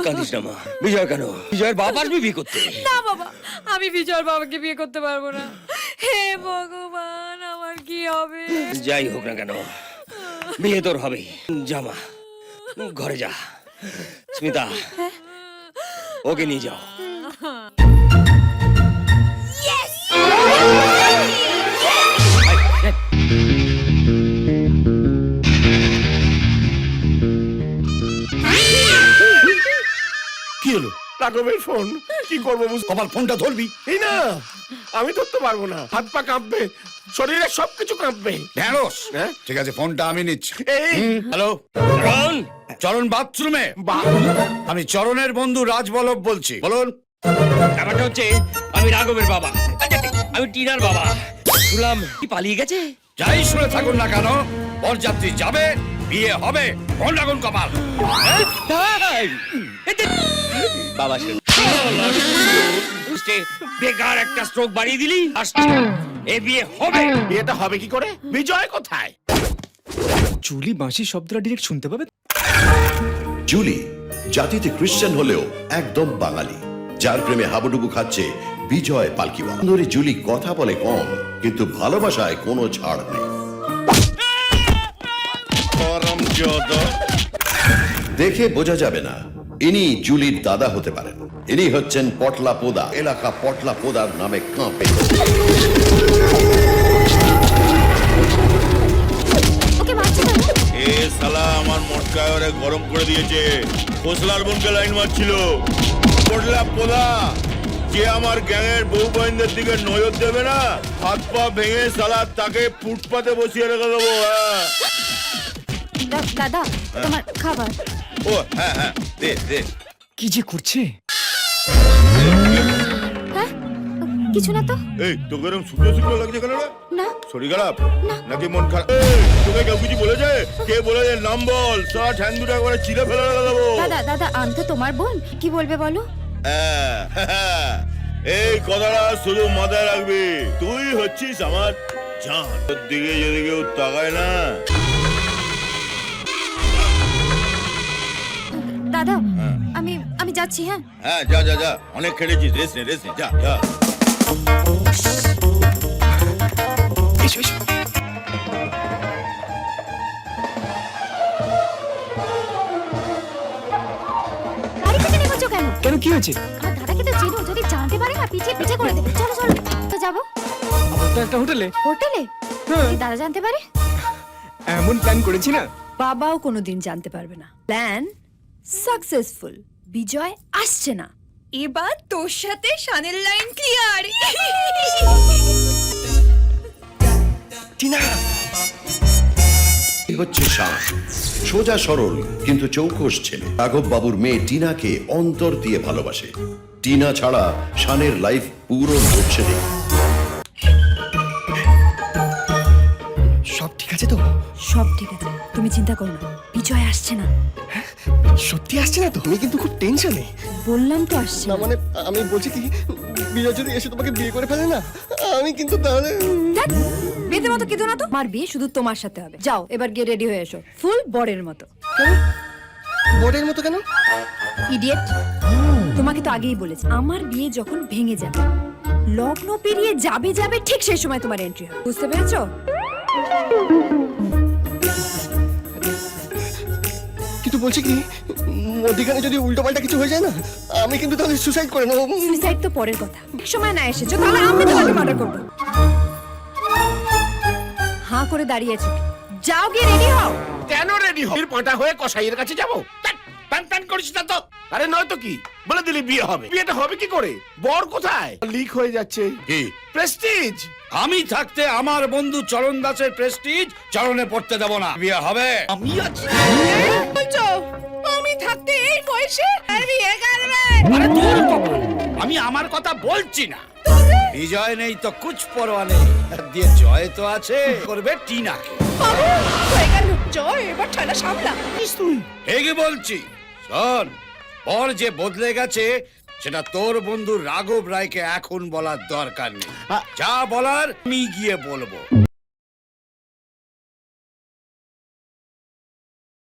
কাঁদিস না মা। বিজয় কেন? বিজয়ের বাপ আসবে বিয়ে করতে। না বাবা, আমি বিজয়ের বাবাকে বিয়ে করতে পারবো না। হে ভগবান, আমার কি হবে? যাই হোক না কেন, বিয়ে তোর হবে। যা মা, ঘরে যা। স্মিতা, ওকে নিয়ে যাও। কি হলো? রাঘবের ফোন। কি করবো বুঝ, কপাল, ফোনটা ধরবি। এই না, আমি ধরতে পারবো না। হাত পা কাঁপবে, শরীরে সবকিছু কাঁপবে। ঢ্যাঁড়স। হ্যাঁ? ঠিক আছে, ফোনটা আমি নিচ্ছি। এই হ্যালো চরণ, চরণ বাথরুমে। আমি চরণের বন্ধু রাজবল্লভ বলছি, বলুন। ব্যাপারটা হচ্ছে, আমি রাঘবের বাবা, আমি টিনার বাবা। শুনলাম কি পালিয়ে গেছে। যাই শুনে থাকুন না কেন, বরযাত্রী যাবে, বিয়ে হবে। ফোন রাখুন কপাল। বাবা বেকার একটা স্ট্রোক বাড়িয়ে দিলি। আসছে, এ বিয়ে হবে। বিয়েটা হবে কি করে? বিজয় কোথায়? জুলি বাঁশির শব্দটা ডিরেক্ট শুনতে পাবে। জুলি জাতিতে খ্রিস্টান হলেও একদম বাঙালি, যার প্রেমে হাবুডুবু খাচ্ছে বিজয় পালকিওয়ালা। সুন্দরী জুলি কথা বলে কম, কিন্তু ভালোবাসায় কোনো ছাড় নেই। দেখে বোঝা যাবে না ইনি জুলির দাদা হতে পারেন। ইনি হচ্ছেন পটলা পোদা। এলাকা পটলা পোদার নামে কাঁপে। এ শালা আমার মটকায় ওরে গরম করে দিয়েছে। ফসলার বোনকে লাইন মারছিল। পড়লা পোদা, যে আমার গ্যাংয়ের বউ বইনদের দিকে নজর দেবে না, হাত পা ভেঙে শালা তাকে ফুটপাতে বসিয়ে রেখে দেবো। দাদা, তোমার খাবার। ও হ্যাঁ হ্যাঁ, দে দে। কি যে করছে? হ্যাঁ, কিছু না তো। এই তোকে এরকম শুকনো শুকনো লাগছে কেন রে? না, শরীর খারাপ নাকি মন খারাপ? তোকে কেউ কিছু বলেছে? কে বলেছে? নাম বল, সারা ঠ্যাং দুটো করে চিড়ে ফেলে রেখে দেবো। দাদা, আমি তো তোমার বোন, কি বলবে বলো? এই কথাটা শুধু মাথায় রাখবি, তুই হচ্ছিস আমার জান। তোর দিকে যদি কেউ তাকায় না। দাদা, আমি যাচ্ছি। হ্যাঁ হ্যাঁ, যা যা যা, অনেক খেলেছিস, রেস নে যা যা। এসো এসো। আরে পিছে নেমেছো কেন? কেন, কি হয়েছে? আমার দাদাকে তো চিনো, যদি জানতে পারে না পিছে পিছে করে দেবে। চলো চলো, তো যাবো আমার তো একটা হোটেলে। হোটেলে। হ্যাঁ। যদি দাদা জানতে পারে? এমন প্ল্যান করেছি না, বাবাও কোনোদিন জানতে পারবে না। Plan successful. বিজয় আসছে না। এবার তোর সাথে শানের লাইন ক্লিয়ার। টিনা। এই হচ্ছে শান, সোজা সরল কিন্তু চৌকস ছেলে। রাঘব বাবুর মেয়ে টিনাকে অন্তর দিয়ে ভালোবাসে। টিনা ছাড়া শানের লাইফ পুরো হচ্ছে না। সব ঠিক আছে তো? সব ঠিক আছে, তুমি চিন্তা করো না। বিজয় আসছে না। সত্যি আসছে না তো? আমি কিন্তু খুব টেনশনে। বললাম তো আসছে না না। মানে, আমি বলছি কি, বিজয় যদি এসে তোমাকে বিয়ে করে ফেলে না, আমি কিন্তু তাহলে। ধ্যাৎ, বিয়েতে মতো কেঁদো না তো। আমার বিয়ে শুধু তোমার সাথে হবে। যাও এবার গিয়ে রেডি হয়ে এসো, ফুল বরের মতো। বরের মতো কেন? ইডিয়েট, তোমাকে তো আগেই বলেছি, আমার বিয়ে যখন ভেঙে যাবে, লগ্ন পেরিয়ে যাবে ঠিক সেই সময় তোমার এন্ট্রি হবে। বুঝতে পেরেছো? কিন্তু বলছি কি, মধ্যিখানে যদি উল্টো পাল্টা কিছু হয়ে যায় না, আমি কিন্তু তাহলে সুসাইড করে নেবো। সুইসাইড তো পরের কথা। এক সময় না এসেছো, তাহলে আমি তোমাকে মার্ডার করবো। হাঁ করে দাঁড়িয়েছো, যাও গিয়ে রেডি হও। কেন রেডি হবির পাঁটা হয়ে কসাইয়ের কাছে যাবো? প্যান প্যান করিস না তো। আরে নয়তো কি, বলে দিলি বিয়ে হবে। বিয়েটা হবে কি করে? বর কোথায়? লিক হয়ে যাচ্ছে। কি? প্রেস্টিজ। আমি থাকতে আমার বন্ধু চরণ দাসের প্রেস্টিজ চরণে পড়তে দেব না। বিয়ে হবে। আমি আছি। বলছো আমি থাকতে এই বয়সে আর বিয়ে করবে? আরে তোর কপাল, আমি আমার কথা বলছি না। বিজয় নেই তো কুছ পরোয়া নেই, দিয়ে জয় তো আছে, করবে টিনাকে। বাবু হয়ে গেল জয়, এবার ঠান্ডা সামলা। তুই ঠিকই বলছি। শোন, পর যে বদলে গেছে সেটা তোর বন্ধু রাঘব রায়কে এখন বলার দরকার নেই। যা বলার আমি গিয়ে বলবো।